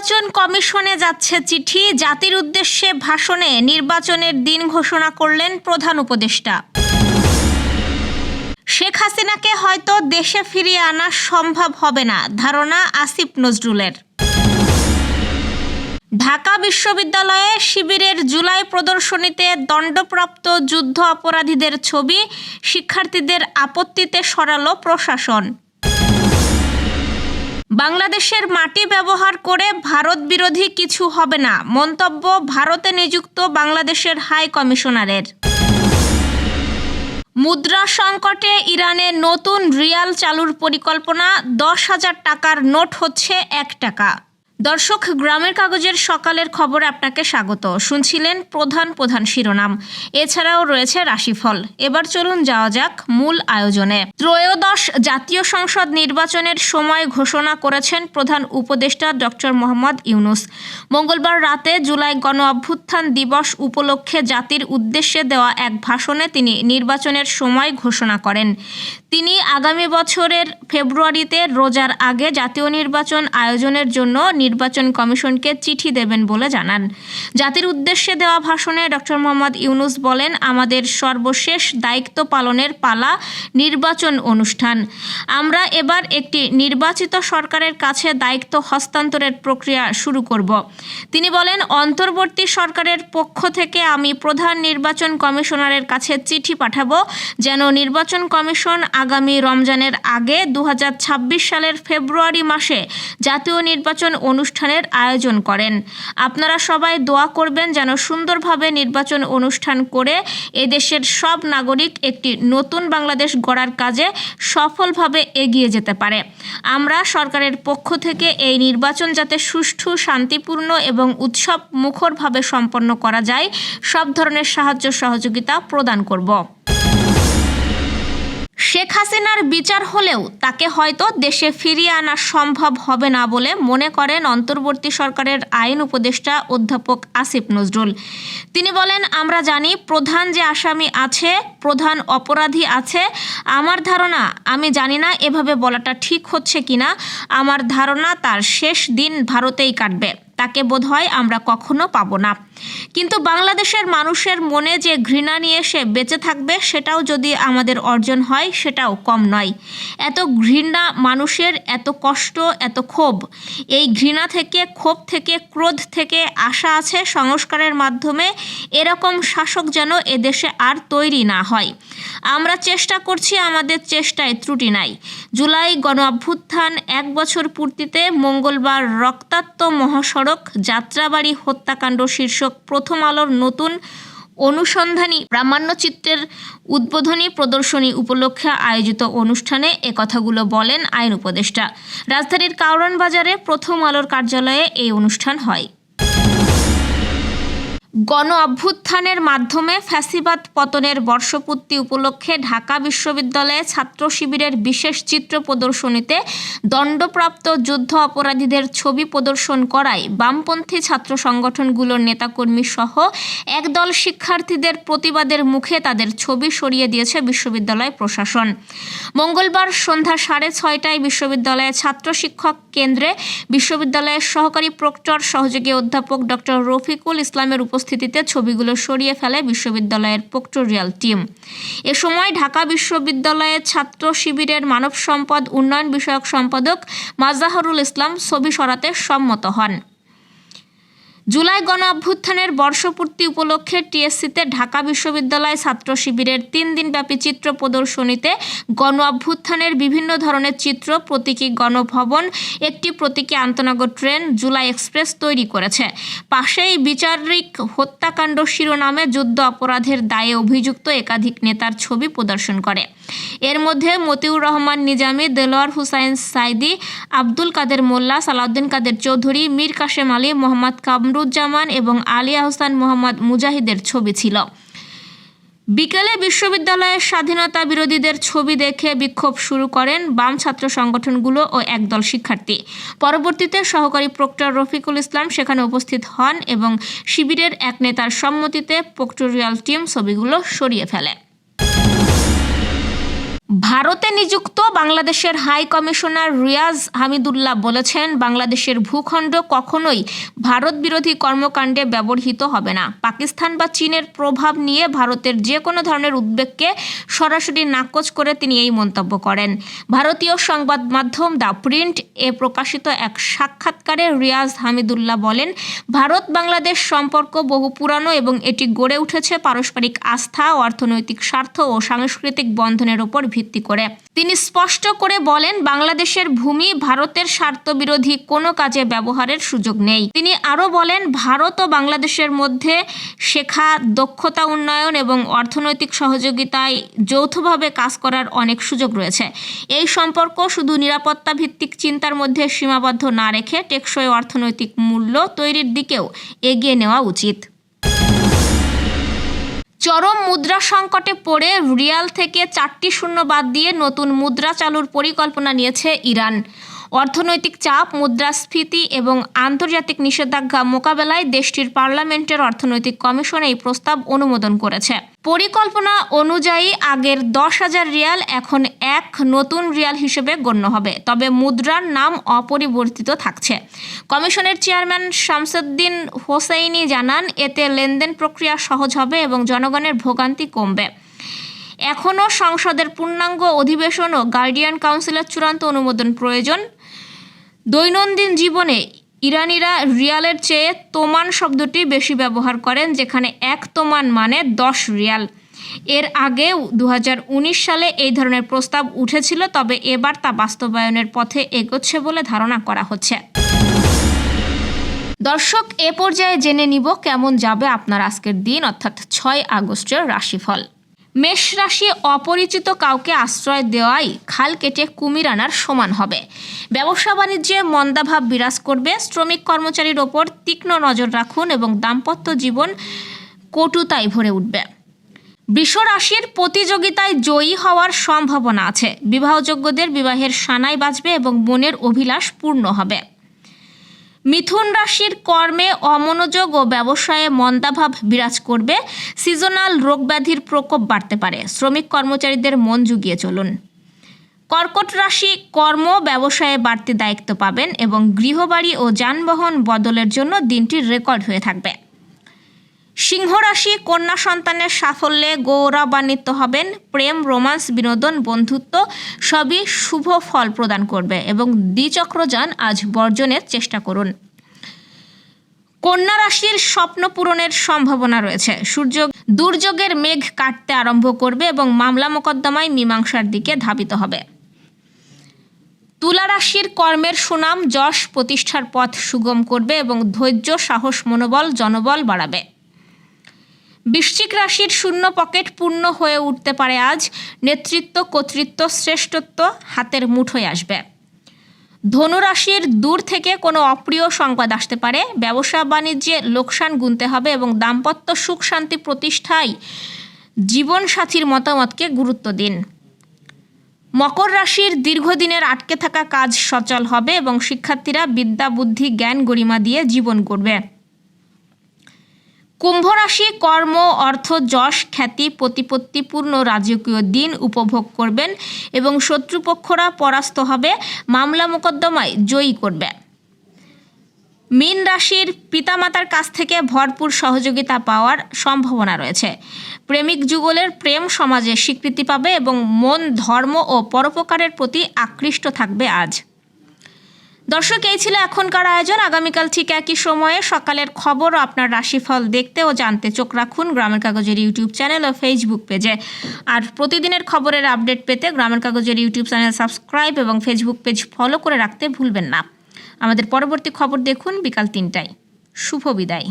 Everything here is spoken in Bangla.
নির্বাচন কমিশনে যাচ্ছে চিঠি, জাতির উদ্দেশ্যে ভাষণে নির্বাচনের দিন ঘোষণা করলেন প্রধান উপদেষ্টা। শেখ হাসিনাকে হয়তো দেশে ফিরিয়ে আনা সম্ভব হবে না, ধারণা আসিফ নজরুলের। ঢাকা বিশ্ববিদ্যালয়ে শিবিরের জুলাই প্রদর্শনীতে দণ্ডপ্রাপ্ত যুদ্ধ অপরাধীদের ছবি শিক্ষার্থীদের আপত্তিতে সরালো প্রশাসন। বাংলাদেশের মাটি ব্যবহার করে ভারত বিরোধী কিছু হবে না, মন্তব্য ভারতে নিযুক্ত বাংলাদেশের হাই কমিশনারের। মুদ্রা সংকটে ইরানে নতুন রিয়াল চালুর পরিকল্পনা, 10,000 টাকার নোট হচ্ছে 1 টাকা। দর্শক, গ্রামের কাগজের সকালের খবরে আপনাকে স্বাগত। শুনছিলেন প্রধান শিরোনাম, এছাড়াও রয়েছে রাশিফল। এবার চলুন যাওয়া যাক মূল আয়োজনে। ত্রয়োদশ জাতীয় সংসদ নির্বাচনের সময় ঘোষণা করেছেন প্রধান উপদেষ্টা ডক্টর মোহাম্মদ ইউনূস। মঙ্গলবার রাতে জুলাই গণ অভ্যুত্থান দিবস উপলক্ষে জাতির উদ্দেশ্যে দেওয়া এক ভাষণে তিনি নির্বাচনের সময় ঘোষণা করেন। তিনি আগামী বছরের ফেব্রুয়ারিতে রোজার আগে জাতীয় নির্বাচন আয়োজনের জন্য নির্বাচন কমিশনকে চিঠি দেবেন বলে জানান। জাতির উদ্দেশ্যে দেওয়া ভাষণে ডক্টর মোহাম্মদ ইউনূস বলেন, আমাদের সর্বশেষ দায়িত্ব পালনের পালা নির্বাচন অনুষ্ঠান। আমরা এবার একটি নির্বাচিত সরকারের কাছে দায়িত্ব হস্তান্তরের প্রক্রিয়া শুরু করব। তিনি বলেন, অন্তর্বর্তী সরকারের পক্ষ থেকে আমি প্রধান নির্বাচন কমিশনারের কাছে চিঠি পাঠাবো যেন নির্বাচন কমিশন আগামী রমজানের আগে 2026 সালের ফেব্রুয়ারি মাসে জাতীয় নির্বাচন অনুষ্ঠানের আয়োজন করেন। আপনারা সবাই দোয়া করবেন যেন সুন্দরভাবে নির্বাচন অনুষ্ঠান করে এদেশের সব নাগরিক একটি নতুন বাংলাদেশ গড়ার কাজে সফলভাবে এগিয়ে যেতে পারে। আমরা সরকারের পক্ষ থেকে এই নির্বাচন যাতে সুষ্ঠু, শান্তিপূর্ণ এবং উৎসব মুখরভাবে সম্পন্ন করা যায় সব ধরনের সাহায্য সহযোগিতা প্রদান করব। শেখ হাসিনার বিচার হলেও তাকে হয়তো দেশে ফিরিয়ে আনা সম্ভব হবে না বলে মনে করেন অন্তর্বর্তী সরকারের আইন উপদেষ্টা অধ্যাপক আসিফ নজরুল। তিনি বলেন, আমরা জানি প্রধান যে আসামি আছে, প্রধান অপরাধী আছে। আমার ধারণা, আমি জানি না এভাবে বলাটা ঠিক হচ্ছে কিনা, আমার ধারণা তার শেষ দিন ভারতেই কাটবে। তাকে বোধহয় আমরা কখনো পাবো না। কিন্তু বাংলাদেশের মানুষের মনে যে ঘৃণা নিয়ে সে বেঁচে থাকবে, সেটাও যদি আমাদের অর্জন হয় সেটাও কম নয়। এত ঘৃণা মানুষের, এত কষ্ট, এত ক্ষোভ, এই ঘৃণা থেকে, ক্ষোভ থেকে, ক্রোধ থেকে আশা আছে সংস্কারের মাধ্যমে এরকম শাসক যেন এদেশে আর তৈরি না হয়। আমরা চেষ্টা করছি, আমাদের চেষ্টায় ত্রুটি নাই। জুলাই গণ অভ্যুত্থান 1 বছর পূর্তিতে মঙ্গলবার রক্তাক্ত মহাসড়ক যাত্রাবাড়ি হত্যাকাণ্ড শীর্ষক প্রথম আলোর নতুন অনুসন্ধানী প্রামাণ্যচিত্রের উদ্বোধনী প্রদর্শনী উপলক্ষে আয়োজিত অনুষ্ঠানে একথাগুলো বলেন আইন উপদেষ্টা। রাজধানীর কারওয়ান বাজারে প্রথম আলোর কার্যালয়ে এই অনুষ্ঠান হয়। গণ অভ্যুত্থানের মাধ্যমে ফ্যাসিবাদ পতনের বর্ষপূর্তি উপলক্ষে ঢাকা বিশ্ববিদ্যালয়ে ছাত্র শিবিরের বিশেষ চিত্র প্রদর্শনীতে দণ্ডপ্রাপ্ত যুদ্ধ অপরাধীদের ছবি প্রদর্শন করায় বামপন্থী ছাত্র সংগঠনগুলোর নেতাকর্মী সহ একদল শিক্ষার্থীদের প্রতিবাদের মুখে তাদের ছবি সরিয়ে দিয়েছে বিশ্ববিদ্যালয় প্রশাসন। মঙ্গলবার সন্ধ্যা 6:30টায় বিশ্ববিদ্যালয়ের ছাত্র শিক্ষক কেন্দ্রে বিশ্ববিদ্যালয়ের সহকারী প্রক্টর সহযোগী অধ্যাপক ডক্টর রফিকুল ইসলামের উপস্থিতিতে ছবিগুলো সরিয়ে ফেলে বিশ্ববিদ্যালয়ের প্রক্টোরিয়াল টিম। এ সময় ঢাকা বিশ্ববিদ্যালয়ের ছাত্র শিবিরের মানব সম্পদ উন্নয়ন বিষয়ক সম্পাদক মাজহারুল ইসলাম ছবি সরাতে সম্মত হন। জুলাই গণ অভ্যুত্থানের বর্ষপূর্তি উপলক্ষে টিএসসিতে ঢাকা বিশ্ববিদ্যালয় ছাত্র শিবিরের 3 দিনব্যাপী চিত্র প্রদর্শনীতে গণ অভ্যুত্থানের বিভিন্ন ধরনের চিত্র, প্রতীকী গণভবন, একটি প্রতীকী আন্তনগর ট্রেন, জুলাই এক্সপ্রেস তৈরি করেছে। পাশেই বিচারিক হত্যাকাণ্ড শিরোনামে যুদ্ধ অপরাধের দায়ে অভিযুক্ত একাধিক নেতার ছবি প্রদর্শন করে। এর মধ্যে মতিউর রহমান নিজামী, দেলোয়ার হুসাইন সাইদি, আব্দুল কাদের মোল্লা, সালাউদ্দিন কাদের চৌধুরী, মীর কাশেম আলী, মোহাম্মদ কামরুজ্জামান এবং আলী আহসান মোহাম্মদ মুজাহিদের ছবি ছিল। বিকেলে বিশ্ববিদ্যালয়ের স্বাধীনতা বিরোধীদের ছবি দেখে বিক্ষোভ শুরু করেন বাম ছাত্র সংগঠনগুলো ও একদল শিক্ষার্থী। পরবর্তীতে সহকারী প্রক্টর রফিকুল ইসলাম সেখানে উপস্থিত হন এবং শিবিরের এক নেতার সম্মতিতে প্রক্টোরিয়াল টিম ছবিগুলো সরিয়ে ফেলে। ভারতে নিযুক্ত বাংলাদেশের হাই কমিশনার রিয়াজ হামিদুল্লাহ বলেছেন, বাংলাদেশের ভূখণ্ড কখনোই ভারত বিরোধী কর্মকাণ্ডে ব্যবহৃত হবে না। পাকিস্তান বা চীনের প্রভাব নিয়ে ভারতের যে কোনো ধরনের উদ্বেগকে সরাসরি নাকচ করে তিনি এই মন্তব্য করেন। ভারতীয় সংবাদ মাধ্যম দ্য প্রিন্ট এ প্রকাশিত এক সাক্ষাৎকারে রিয়াজ হামিদুল্লাহ বলেন, ভারত বাংলাদেশ সম্পর্ক বহু পুরানো এবং এটি গড়ে উঠেছে পারস্পরিক আস্থা, অর্থনৈতিক স্বার্থ ও সাংস্কৃতিক বন্ধনের উপর ভিত্তি করে। তিনি স্পষ্ট করে বলেন, বাংলাদেশের ভূমি ভারতের স্বার্থবিরোধী কোনো কাজে ব্যবহারের সুযোগ নেই। তিনি আরও বলেন, ভারত ও বাংলাদেশের মধ্যে শেখা, দক্ষতা উন্নয়ন এবং অর্থনৈতিক সহযোগিতায় যৌথভাবে কাজ করার অনেক সুযোগ রয়েছে। এই সম্পর্ক শুধু নিরাপত্তা ভিত্তিক চিন্তার মধ্যে সীমাবদ্ধ না রেখে টেকসই অর্থনৈতিক মূল্য তৈরির দিকেও এগিয়ে নেওয়া উচিত। চরম মুদ্রা সংকটে পড়ে রিয়াল থেকে 4টি শূন্য বাদ দিয়ে নতুন মুদ্রা চালুর পরিকল্পনা নিয়েছে ইরান। অর্থনৈতিক চাপ, মুদ্রাস্ফীতি এবং আন্তর্জাতিক নিষেধাজ্ঞা মোকাবেলায় দেশটির পার্লামেন্টের অর্থনৈতিক কমিশন এই প্রস্তাব অনুমোদন করেছে। পরিকল্পনা অনুযায়ী আগের 10,000 রিয়াল এখন এক নতুন রিয়াল হিসেবে গণ্য হবে, তবে মুদ্রার নাম অপরিবর্তিত থাকছে। কমিশনের চেয়ারম্যান শামসুদ্দিন হোসাইনি জানান, এতে লেনদেন প্রক্রিয়া সহজ হবে এবং জনগণের ভোগান্তি কমবে। এখনও সংসদের পূর্ণাঙ্গ অধিবেশন ও গার্ডিয়ান কাউন্সিলের চূড়ান্ত অনুমোদন প্রয়োজন। দৈনন্দিন জীবনে ইরানিরা রিয়ালের চেয়ে তোমান শব্দটি বেশি ব্যবহার করেন, যেখানে এক তোমান মানে 10 রিয়াল। এর আগেও 2019 সালে এই ধরনের প্রস্তাব উঠেছিল, তবে এবার তা বাস্তবায়নের পথে এগোচ্ছে বলে ধারণা করা হচ্ছে। দর্শক, এ পর্যায়ে জেনে নিব কেমন যাবে আপনার আজকের দিন, অর্থাৎ 6 আগস্টের রাশিফল। মেষ রাশি, অপরিচিত কাউকে আশ্রয় দেওয়াই খাল কেটে কুমির আনার সমান হবে। ব্যবসা বাণিজ্যে মন্দাভাব বিরাজ করবে। শ্রমিক কর্মচারীর ওপর তীক্ষ্ণ নজর রাখুন এবং দাম্পত্য জীবন কটুতায় ভরে উঠবে। বৃষ রাশির, প্রতিযোগিতায় জয়ী হওয়ার সম্ভাবনা আছে। বিবাহযোগ্যদের বিবাহের সানাই বাজবে এবং মনের অভিলাষ পূর্ণ হবে। মিথুন রাশির, কর্মে অমনোযোগ ও ব্যবসায়ে মন্দাভাব বিরাজ করবে। সিজনাল রোগব্যাধির প্রকোপ বাড়তে পারে। শ্রমিক কর্মচারীদের মন জুগিয়ে চলুন। কর্কট রাশি, কর্ম ব্যবসায়ে বাড়তি দায়িত্ব পাবেন এবং গৃহবাড়ি ও যানবাহন বদলের জন্য দিনটি রেকর্ড হয়ে থাকবে। সিংহ রাশি, কন্যা সন্তানের সাফল্যে গৌরবান্বিত হবেন। প্রেম, রোমান্স, বিনোদন, বন্ধুত্ব সবই শুভ ফল প্রদান করবে এবং দ্বিচক্রযান আজ বর্জনের চেষ্টা করুন। কন্যা রাশির, স্বপ্ন পূরণের সম্ভাবনা রয়েছে। দুর্যোগের মেঘ কাটতে আরম্ভ করবে এবং মামলা মোকদ্দমায় মীমাংসার দিকে ধাবিত হবে। তুলা রাশির, কর্মের সুনাম যশ প্রতিষ্ঠার পথ সুগম করবে এবং ধৈর্য, সাহস, মনোবল, জনবল বাড়াবে। বৃশ্চিক রাশির, শূন্য পকেট পূর্ণ হয়ে উঠতে পারে আজ। নেতৃত্ব, কর্তৃত্ব, শ্রেষ্ঠত্ব হাতের মুঠোয় আসবে। ধনু রাশির, দূর থেকে কোনো অপ্রিয় সংবাদ আসতে পারে। ব্যবসা বাণিজ্যে লোকসান গুনতে হবে এবং দাম্পত্য সুখ শান্তি প্রতিষ্ঠায় জীবনসাথীর মতামতকে গুরুত্ব দিন। মকর রাশির, দীর্ঘদিনের আটকে থাকা কাজ সচল হবে এবং শিক্ষার্থীরা বিদ্যা, বুদ্ধি, জ্ঞান, গরিমা দিয়ে জীবন গড়বে। কুম্ভ রাশি, কর্ম, অর্থ, যশ, খ্যাতি, প্রতিপত্তিপূর্ণ রাজকীয় দিন উপভোগ করবেন এবং শত্রুপক্ষরা পরাস্ত হবে, মামলা মোকদ্দমায় জয়ী করবে। মীন রাশির, পিতামাতার কাছ থেকে ভরপুর সহযোগিতা পাওয়ার সম্ভাবনা রয়েছে। প্রেমিক যুগলের প্রেম সমাজে স্বীকৃতি পাবে এবং মন ধর্ম ও পরোপকারের প্রতি আকৃষ্ট থাকবে আজ। দর্শক, এই ছিল এখনকার আয়োজন। আগামীকাল ঠিক একই সময়ে সকালের খবর ও আপনার রাশিফল দেখতে ও জানতে চোখ রাখুন গ্রামের কাগজের ইউটিউব চ্যানেল ও ফেসবুক পেজে। আর প্রতিদিনের খবরের আপডেট পেতে গ্রামের কাগজের ইউটিউব চ্যানেল সাবস্ক্রাইব এবং ফেসবুক পেজ ফলো করে রাখতে ভুলবেন না। আমাদের পরবর্তী খবর দেখুন বিকাল 3টায়। শুভ বিদায়।